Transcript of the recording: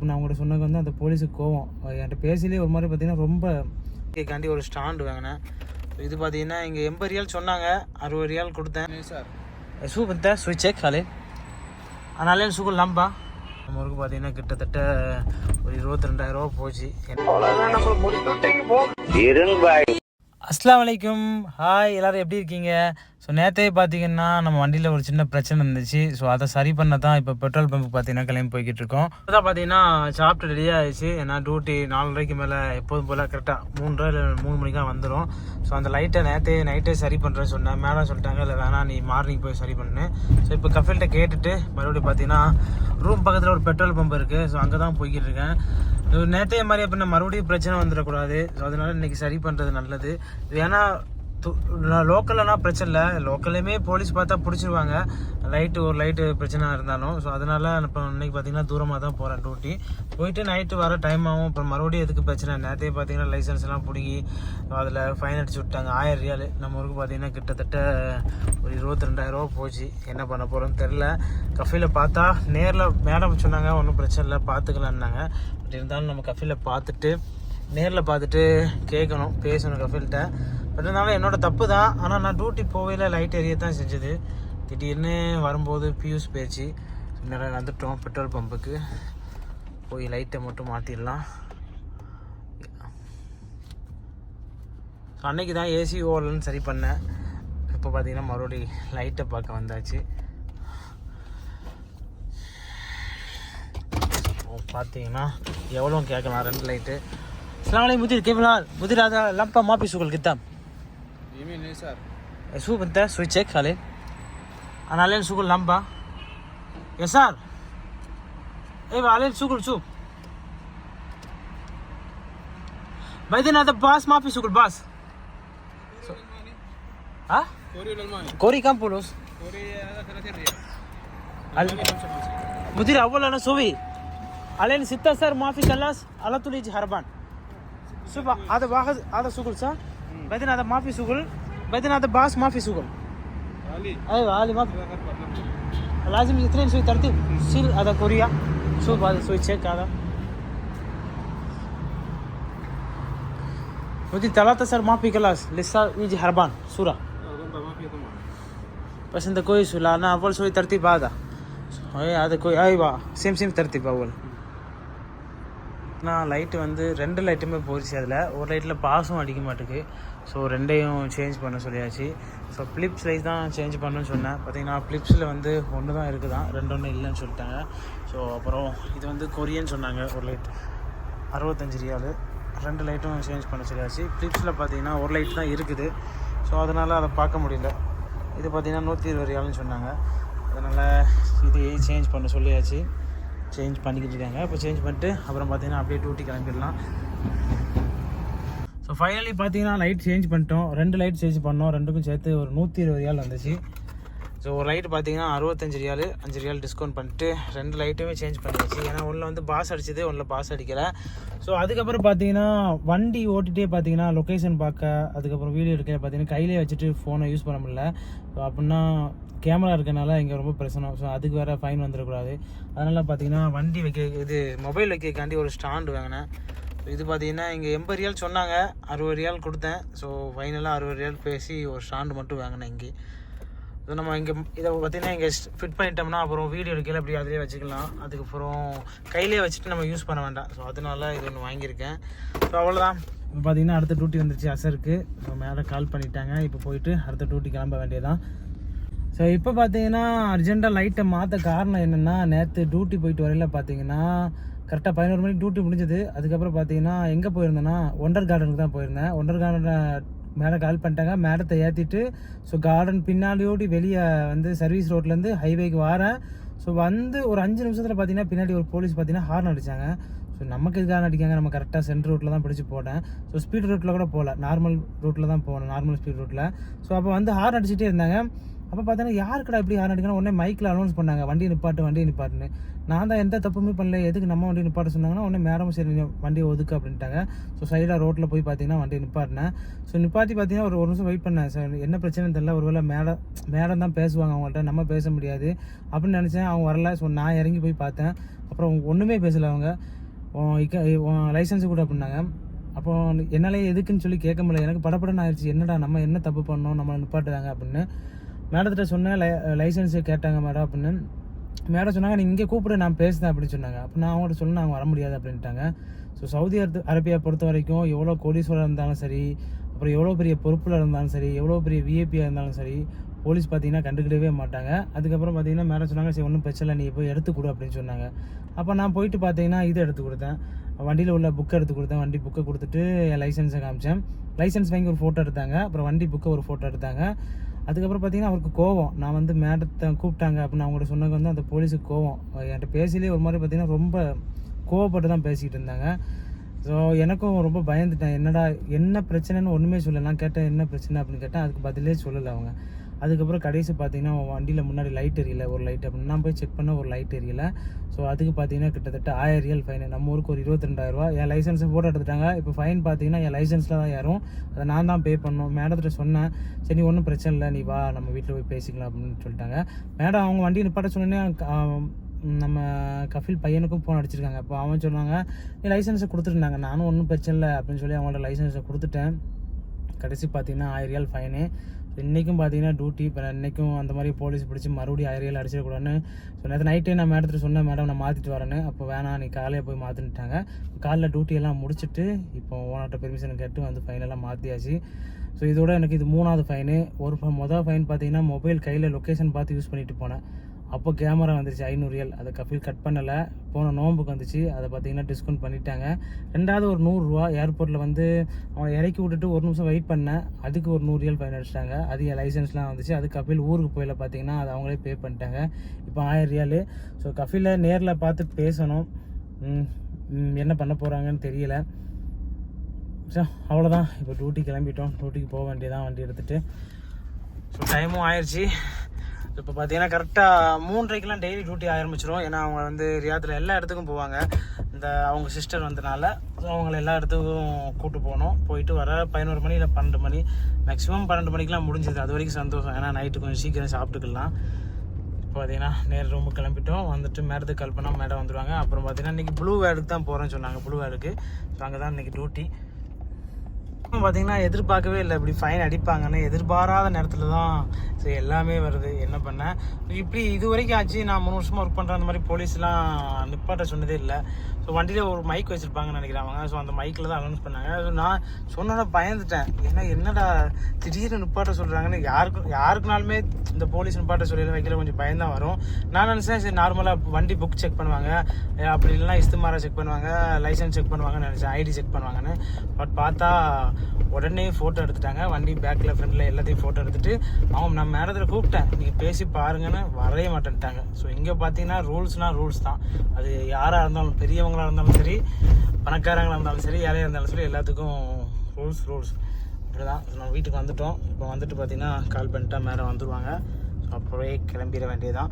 நான் அவங்கள்ட்ட சொன்னது வந்து அந்த போலீஸுக்கு கோவம். என்கிட்ட பேசிலே ஒரு மாதிரி பார்த்தீங்கன்னா ரொம்ப கேட்காண்டி ஒரு ஸ்டாண்டு வாங்கினேன். இது பார்த்தீங்கன்னா இங்கே 80 ரியால் சொன்னாங்க, 60 ரியால் கொடுத்தேன். சூ பத்த சுய் செக் காலே அதனாலே சுகுல் லம்பா நம்ம ஊருக்கு பார்த்தீங்கன்னா கிட்டத்தட்ட ஒரு 22,000 ரூபா போச்சு. அஸ்ஸலாமு அலைக்கும், ஹாய் எல்லோரும் எப்படி இருக்கீங்க? ஸோ நேற்றே பார்த்தீங்கன்னா நம்ம வண்டியில் ஒரு சின்ன பிரச்சனை இருந்துச்சு. ஸோ அதை சரி பண்ண தான் இப்போ பெட்ரோல் பம்புக்கு பார்த்தீங்கன்னா கிளம்பி போய்கிட்டு இருக்கோம். அதான் பார்த்தீங்கன்னா சாப்பிட்டு ரெடி ஆகிடுச்சு. ஏன்னா டியூட்டி 4:30க்கு மேலே எப்போதும் போல் கரெக்டாக 3:30 இல்லை 3 மணிக்காக வந்துடும். ஸோ அந்த லைட்டை நைட்டே சரி பண்ணுறேன்னு சொன்னேன். மேடம் சொல்லிட்டாங்க இல்லை வேணாம் நீ மார்னிங் போய் சரி பண்ணு. ஸோ இப்போ கஃபேல்கிட்ட கேட்டுட்டு மறுபடியும் பார்த்தீங்கன்னா ரூம் பக்கத்தில் ஒரு பெட்ரோல் பம்ப் இருக்குது. ஸோ அங்கே தான் போய்கிட்டு இருக்கேன். நேற்றைய மாதிரி அப்படின்னா மறுபடியும் பிரச்சனை வந்துடக்கூடாது. ஸோ அதனால் இன்றைக்கி சரி பண்ணுறது நல்லது. ஏன்னா லோக்கல்னா பிரச்சனை இல்லை, லோக்கல்லையுமே போலீஸ் பார்த்தா பிடிச்சிருவாங்க ஒரு லைட்டு பிரச்சனை இருந்தாலும். ஸோ அதனால் இப்போ இன்றைக்கி பார்த்திங்கன்னா தூரமாக தான் போகிறேன் டியூட்டி. போயிட்டு நைட்டு வர டைம் ஆகும். அப்புறம் மறுபடியும் எதுக்கு பிரச்சனை? நேற்றே பார்த்திங்கன்னா லைசன்ஸ் எல்லாம் பிடிங்கி அதில் ஃபைன் அடிச்சு விட்டாங்க 1000 ரியால். நம்ம ஊருக்கு பார்த்திங்கன்னா கிட்டத்தட்ட ஒரு 22,000 ரூபா போச்சு. என்ன பண்ண போகிறோன்னு தெரில. கஃபேல பார்த்தா நேரில் மேடம் சொன்னாங்க ஒன்றும் பிரச்சனை இல்லை பார்த்துக்கலான்னாங்க. பட் இருந்தாலும் நம்ம கஃபேல பார்த்துட்டு நேரில் பார்த்துட்டு கேட்கணும், பேசணும் கஃபேல்கிட்ட. பட் இருந்தாலும் என்னோடய தப்பு தான். ஆனால் நான் டியூட்டி போவையில் லைட் எரிய தான் செஞ்சது. திடீர்னு வரும்போது பியூஸ் போயிடுச்சு. நேரம் வந்துட்டோம் பெட்ரோல் பம்புக்கு. போய் லைட்டை மட்டும் மாற்றிடலாம். ஸோ அன்றைக்கி தான் ஏசி ஓடலன்னு சரி பண்ணேன். இப்போ பார்த்தீங்கன்னா மறுபடி லைட்டை பார்க்க வந்தாச்சு. பார்த்தீங்கன்னா எவ்வளோ கேட்கலாம் 2 லைட்டு. अस्सलाम वालेकुम मुदीर, كيف الحال؟ मुदीर هذا لمبة ما في شغل قدام. يمين يسار. شوف انت سوي تشيك عليه. انا عليه شغل لمبة يسار. ايوه عليه شغل. شوف بعدين هذا باص ما في شغل باص. ها؟ كوري ولا الماني؟ كوري كم فلوس؟ كوري هذا 30 ريال. مدير اول انا سوي علينا 6 صار ما في خلاص على طول يجي هربان. شوف هذا واحد هذا شغل صح؟ بعدين هذا ما في شغل. بعدين هذا باص ما في شغل. علي ايوه علي ما في. لازم الاثنين سوي ترتيب. شيل هذا كوريا. شوف هذا سوي تشيك هذا. مدير 3 صار ما في خلاص لسه يجي هربان صورة. بس انت كويس ولا انا اول سوي ترتيب هذا. هذا كويس ايوه سيم ترتيب اول. நான் லைட்டு வந்து 2 லைட்டுமே போயிடுச்சு. அதில் ஒரு லைட்டில் பாஸும் அடிக்க மாட்டேங்குது. ஸோ 2ஐயும் சேஞ்ச் பண்ண சொல்லியாச்சு. ஸோ ஃப்ளிப்ஸ் லைட் தான் சேஞ்ச் பண்ணணும்னு சொன்னேன். பார்த்தீங்கன்னா ஃப்ளிப்ஸில் வந்து 1 தான் இருக்குதான், 2 இல்லைன்னு சொல்லிட்டாங்க. ஸோ அப்புறம் இது வந்து கொரியன் சொன்னாங்க. ஒரு லைட் 65 ரியால். 2 லைட்டும் சேஞ்ச் பண்ண சொல்லியாச்சு. ஃப்ளிப்ஸில் பார்த்தீங்கன்னா ஒரு லைட் தான் இருக்குது. ஸோ அதனால் அதை பார்க்க முடியல. இது பார்த்தீங்கன்னா 120 ரியால்னு சொன்னாங்க. அதனால் இது சேஞ்ச் பண்ண சொல்லியாச்சு. சேஞ்ச் பண்ணிக்கிட்டு இருக்காங்க. இப்போ சேஞ்ச் பண்ணிட்டு அப்புறம் பார்த்தீங்கன்னா அப்படியே டியூட்டி கிளம்பிடலாம். ஸோ ஃபைனலி பார்த்தீங்கன்னா லைட் சேஞ்ச் பண்ணிட்டோம். 2 லைட் சேஞ்ச் பண்ணோம். 2க்கும் சேர்த்து ஒரு 120 ரியால் வந்துச்சு. ஸோ ஒரு லைட் பார்த்தீங்கன்னா 65 ரியால், 5 ரியால் டிஸ்கவுண்ட் பண்ணிட்டு 2 லைட்டுமே சேஞ்ச் பண்ணியாச்சு. ஏன்னா ஒன்றில் வந்து பாஸ் அடிச்சது, ஒன்றில் பாஸ் அடிக்கலை. ஸோ அதுக்கப்புறம் பார்த்தீங்கன்னா வண்டி ஓட்டிகிட்டே பார்த்தீங்கன்னா லொக்கேஷன் பார்க்க, அதுக்கப்புறம் வீடியோ எடுக்க பார்த்தீங்கன்னா கையிலே வச்சுட்டு ஃபோனை யூஸ் பண்ண முடியல. ஸோ அப்படின்னா கேமரா இருக்கனால இங்கே ரொம்ப பிரச்சனை. ஸோ அதுக்கு வேறு ஃபைன் வந்துடக்கூடாது. அதனால் பார்த்தீங்கன்னா வண்டி மொபைல் வைக்கிறதுக்காண்டி ஒரு ஸ்டாண்டு வாங்கினேன். ஸோ இது பார்த்தீங்கன்னா இங்கே 80 ரியால் சொன்னாங்க, 60 ரியால் கொடுத்தேன். ஸோ ஃபைனலாக 60 ரியால் பேசி ஒரு ஸ்டாண்டு மட்டும் வாங்கினேன் இங்கே. ஸோ நம்ம இங்கே இதை பார்த்தீங்கன்னா இங்கே ஃபிட் பண்ணிட்டோம்னா அப்புறம் வீடியோ எடுக்கல அப்படி அதிலே வச்சுக்கலாம். அதுக்கப்புறம் கையிலே வச்சுட்டு நம்ம யூஸ் பண்ண வேண்டாம். ஸோ அதனால இது ஒன்று வாங்கியிருக்கேன். ஸோ அவ்வளோதான். இப்போ பார்த்தீங்கன்னா அடுத்த டியூட்டி வந்துருச்சு அசருக்கு. ஸோ மேலே கால் பண்ணிட்டாங்க. இப்போ போயிட்டு அடுத்த டியூட்டி கிளம்ப வேண்டியதான். ஸோ இப்போ பார்த்தீங்கன்னா அர்ஜென்ட்டாக லைட்டை மாற்ற காரணம் என்னென்னா, நேற்று டியூட்டி போயிட்டு வரையில் பார்த்தீங்கன்னா கரெக்டாக 11 மணிக்கு டியூட்டி முடிஞ்சது. அதுக்கப்புறம் பார்த்தீங்கன்னா எங்கே போயிருந்தேன்னா ஒண்டர் கார்டனுக்கு தான் போயிருந்தேன். ஒண்டர் கார்டனை மேலே கால் பண்ணிட்டாங்க. மேடத்தை ஏற்றிட்டு ஸோ கார்டன் பின்னாடியோடி வெளியே வந்து சர்வீஸ் ரோட்லேருந்து ஹைவேக்கு வரேன். ஸோ வந்து ஒரு 5 நிமிஷத்தில் பார்த்தீங்கன்னா பின்னாடி ஒரு போலீஸ் பார்த்தீங்கன்னா ஹார்ன் அடித்தாங்க. ஸோ நமக்கு இதுக்காக அடிக்காங்க, நம்ம கரெக்டாக சென்ட்ரு ரூட்டில் தான் பிடிச்சி போட்டேன். ஸோ ஸ்பீட் ரூட்டில் கூட போகல, நார்மல் ரூட்டில் தான் போனேன், நார்மல் ஸ்பீட் ரூட்டில். ஸோ அப்போ வந்து ஹார்ன் அடிச்சுட்டே இருந்தாங்க. அப்போ பார்த்தீங்கன்னா யாருக்கடா இப்படி ஹார்ன் அடிக்கணும் உடனே மைக்கில் அனௌன்ஸ் பண்ணாங்க, வண்டியை நிப்பாட்டுன்னு. நான் தான் எந்த தப்புமே பண்ணல, எதுக்கு நம்ம வண்டியை நிப்பாட்ட சொன்னாங்கன்னா உடனே மேடம் சரி வண்டியை ஒதுக்கு அப்படின்ட்டாங்க. ஸோ சைடாக ரோட்டில் போய் பார்த்தீங்கன்னா வண்டியை நிப்பாட்டினேன். ஸோ நிப்பாட்டி பார்த்தீங்கன்னா ஒரு நிமிஷம் வெயிட் பண்ணேன். சார் என்ன பிரச்சனைன்னு தெரியல, ஒருவேளை மேடம் தான் பேசுவாங்க, அவங்கள்ட்ட நம்ம பேச முடியாது அப்படின்னு நினச்சேன். அவங்க வரல. ஸோ நான் இறங்கி போய் பார்த்தேன். அப்புறம் ஒன்றுமே பேசலை அவங்க. லைசன்ஸு கூட அப்படின்னாங்க. அப்போ என்னாலே எதுக்குன்னு சொல்லி கேட்க முடியல. எனக்கு படப்படன்னு ஆயிடுச்சு. என்னடா நம்ம என்ன தப்பு பண்ணோம், நம்மளை நிப்பாட்டுறாங்க அப்படின்னு. மேடத்திட்ட சொன்னேன், லைசன்ஸு கேட்டாங்க மேடம் அப்படின்னு. மேடம் சொன்னாங்க, நீ இங்கே கூப்பிடு, நான் பேசுகிறேன் அப்படின்னு சொன்னாங்க. அப்போ நான் அவங்கள்ட்ட சொன்னேன், அவங்க வர முடியாது அப்படின்ட்டாங்க. ஸோ சவுதி அரேபியா பொறுத்த வரைக்கும் எவ்வளோ கோடீஸ்வரர் இருந்தாலும் சரி, அப்புறம் எவ்வளோ பெரிய பொறுப்பில் இருந்தாலும் சரி, எவ்வளோ பெரிய விஐபியாக இருந்தாலும் சரி, போலீஸ் பார்த்தீங்கன்னா கண்டுக்கிடவே மாட்டாங்க. அதுக்கப்புறம் பார்த்தீங்கன்னா மேடம் சொன்னாங்க, சரி ஒன்றும் பிரச்சனை இல்லை, நீ போய் எடுத்து கொடு அப்படின்னு சொன்னாங்க. அப்போ நான் போயிட்டு பார்த்தீங்கன்னா இது எடுத்து கொடுத்தேன், வண்டியில் உள்ள புக்கை எடுத்து கொடுத்தேன். வண்டி புக்கை கொடுத்துட்டு என் லைசன்ஸை காமிச்சேன். லைசன்ஸ் வாங்கி ஒரு ஃபோட்டோ எடுத்தாங்க. அப்புறம் வண்டி புக்கை ஒரு ஃபோட்டோ எடுத்தாங்க. அதுக்கப்புறம் பார்த்தீங்கன்னா அவருக்கு கோவம். நான் வந்து மேடத்தை கூப்பிட்டாங்க அப்படின்னு அவங்கள்ட்ட சொன்னது வந்து அந்த போலீஸுக்கு கோவம். என்கிட்ட பேசிலே ஒரு மாதிரி பார்த்தீங்கன்னா ரொம்ப கோவப்பட்டு தான் பேசிக்கிட்டு இருந்தாங்க. ஸோ எனக்கும் ரொம்ப பயந்துட்டேன். என்னடா என்ன பிரச்சனைன்னு ஒன்றுமே சொல்லலை. நான் கேட்டேன் என்ன பிரச்சனை அப்படின்னு கேட்டேன். அதுக்கு பதிலே சொல்லலை அவங்க. அதுக்கப்புறம் கடைசி பார்த்தீங்கன்னா வண்டியில் முன்னாடி லைட் எரியல, ஒரு லைட் அப்படின்னு. நான் போய் செக் பண்ண ஒரு லைட் எரியல. ஸோ அதுக்கு பார்த்தீங்கன்னா கிட்டத்தட்ட 1000 ரியால் ஃபைனு. நம்ம ஊருக்கு ஒரு 22,000 ரூபா. என் லைசன்ஸை ஃபோட்டோ எடுத்துட்டாங்க. இப்போ ஃபைன் பார்த்தீங்கன்னா என் லைசன்ஸில் தான் ஏறும். அதை நான் தான் பே பண்ணணும். மேடத்திட்ட சொன்னேன், சரி ஒன்றும் பிரச்சனை இல்லை, நீ வா நம்ம வீட்டில் போய் பேசிக்கலாம் அப்படின்னு சொல்லிட்டாங்க. மேடம் அவங்க வண்டி நிப்பாட்ட சொன்னோன்னே நம்ம கஃபில் பையனுக்கும் ஃபோன் அடிச்சிருக்காங்க. அப்போ அவன் சொன்னாங்க, நீ லைசன்ஸை கொடுத்துருந்தாங்க. நானும் ஒன்றும் பிரச்சனை இல்லை அப்படின்னு சொல்லி அவங்கள்ட்ட லைசன்ஸை கொடுத்துட்டேன். கடைசி பார்த்தீங்கன்னா 1000 ரியால் ஃபைனு. இன்றைக்கும் பார்த்தீங்கன்னா டியூட்டி. இப்போ இன்றைக்கும் அந்த மாதிரி போலீஸ் பிடிச்சி மறுபடியும் 1000 ரியால் அடிச்சிடக்கூடாதுன்னு. ஸோ நேற்று நைட்டே நான் மேடத்தில் சொன்னேன், மேடம் நான் மாற்றிட்டு வரேன்னு. அப்போ வேணாம், நீ காலையில் போய் மாற்றிட்டாங்க. காலைல டியூட்டியெல்லாம் முடிச்சுட்டு இப்போ ஓனர்கிட்ட பெர்மிஷன் கேட்டு வந்து ஃபைனெல்லாம் மாற்றியாச்சு. ஸோ இதோட எனக்கு இது 3வது ஃபைனு. மொதல் ஃபைன் பார்த்தீங்கன்னா மொபைல் கையில் லொக்கேஷன் பார்த்து யூஸ் பண்ணிட்டு போனேன். அப்போ கேமரா வந்துருச்சு 500 ரியால். அதை கஃபில் கட் பண்ணலை. போன நோம்புக்கு வந்துச்சு. அதை பார்த்தீங்கன்னா டிஸ்கவுண்ட் பண்ணிட்டாங்க. ரெண்டாவது ஒரு 100 ரூபா ஏர்போர்ட்டில் வந்து அவனை இறக்கி விட்டுட்டு ஒரு நிமிஷம் வெயிட் பண்ணேன். அதுக்கு ஒரு 100 ரியால் ஃபைன் அடிச்சிட்டாங்க. அது என் லைசன்ஸ்லாம் வந்துச்சு. அது கஃபில் ஊருக்கு போயில பார்த்தீங்கன்னா அது அவங்களே பே பண்ணிட்டாங்க. இப்போ 1000 ரியால். ஸோ கஃபிலை நேரில் பார்த்து பேசணும், என்ன பண்ண போகிறாங்கன்னு தெரியல. ஸோ அவ்வளோதான். இப்போ டியூட்டி கிளம்பிட்டோம். டியூட்டிக்கு போக வேண்டியதான் வண்டி எடுத்துகிட்டு. ஸோ டைமும் ஆயிடுச்சு. இப்போ பார்த்தீங்கன்னா கரெக்டாக 3:30க்கெலாம் டெய்லி டியூட்டி ஆரம்பிச்சிடும். ஏன்னா அவங்க வந்து ரியாத்தில் எல்லா இடத்துக்கும் போவாங்க. இந்த அவங்க சிஸ்டர் வந்தனால ஸோ அவங்கள எல்லா இடத்துக்கும் கூப்பிட்டு போகணும். போயிட்டு வர 11 மணி இல்லை 12 மணி, மேக்ஸிமம் 12 மணிக்கெலாம் முடிஞ்சது. அது வரைக்கும் சந்தோஷம். ஏன்னா நைட்டு கொஞ்சம் சீக்கிரம் சாப்பிட்டுக்கலாம். இப்போ பார்த்தீங்கன்னா நேர் ரூமுக்கு கிளம்பிட்டோம். வந்துட்டு மேடத்துக்கு கால் பண்ணால் மேடம் வந்துடுவாங்க. அப்புறம் பார்த்தீங்கன்னா இன்றைக்கி ப்ளூ வேர்டுக்கு தான் போகிறேன்னு சொன்னாங்க. ப்ளூ வேர்டுக்கு. ஸோ அங்கே தான் இன்றைக்கி டியூட்டி. பார்த்தீங்கன்னா எதிர்பார்க்கவே இல்லை இப்படி ஃபைன் அடிப்பாங்கன்னு. எதிர்பாராத நேரத்தில் தான் சரி எல்லாமே வருது. என்ன பண்ணேன் இப்படி இது வரைக்கும் ஆச்சு. நான் 3 வருஷமாக ஒர்க் பண்ணுறேன். அந்த மாதிரி போலீஸ்லாம் நிப்பாட்ட சொன்னதே இல்லை. ஸோ வண்டியில் ஒரு மைக் வச்சுருப்பாங்கன்னு நினைக்கிறாங்க. ஸோ அந்த மைக்கில் தான் அனௌன்ஸ் பண்ணாங்க. ஸோ நான் சொன்னோட பயந்துட்டேன். ஏன்னா என்னடா திடீர்னு நிப்பாட்ட சொல்கிறாங்கன்னு. யாருக்குனாலுமே இந்த போலீஸ் நிப்பாட்ட சொல்லி வைக்கிற கொஞ்சம் பயந்தான் வரும். நான் நினச்சேன் சரி நார்மலாக வண்டி புக் செக் பண்ணுவாங்க, அப்படி இல்லைனா இஸ்துமாரா செக் பண்ணுவாங்க, லைசன்ஸ் செக் பண்ணுவாங்கன்னு நினச்சேன், ஐடி செக் பண்ணுவாங்கன்னு. பட் பார்த்தா உடனே ஃபோட்டோ எடுத்துட்டாங்க. வண்டி பேக்கில் ஃப்ரண்டில் எல்லாத்தையும் ஃபோட்டோ எடுத்துகிட்டு அவங்க நான் மேடத்தில் கூப்பிட்டேன், நீங்கள் பேசி பாருங்கன்னு வரவே மாட்டேன்ட்டாங்க. ஸோ இங்கே பார்த்தீங்கன்னா ரூல்ஸ்னால் ரூல்ஸ் தான். அது யாராக இருந்தாலும், பெரியவங்களாக இருந்தாலும் சரி, பணக்காரங்களாக இருந்தாலும் சரி, ஏழையாக இருந்தாலும் சரி, எல்லாத்துக்கும் ரூல்ஸ் இப்படி தான். நம்ம வீட்டுக்கு வந்துவிட்டோம். இப்போ வந்துட்டு பார்த்தீங்கன்னா கால் பண்ணிட்டா மேடம் வந்துடுவாங்க. ஸோ அப்போவே கிளம்பிட வேண்டியதான்.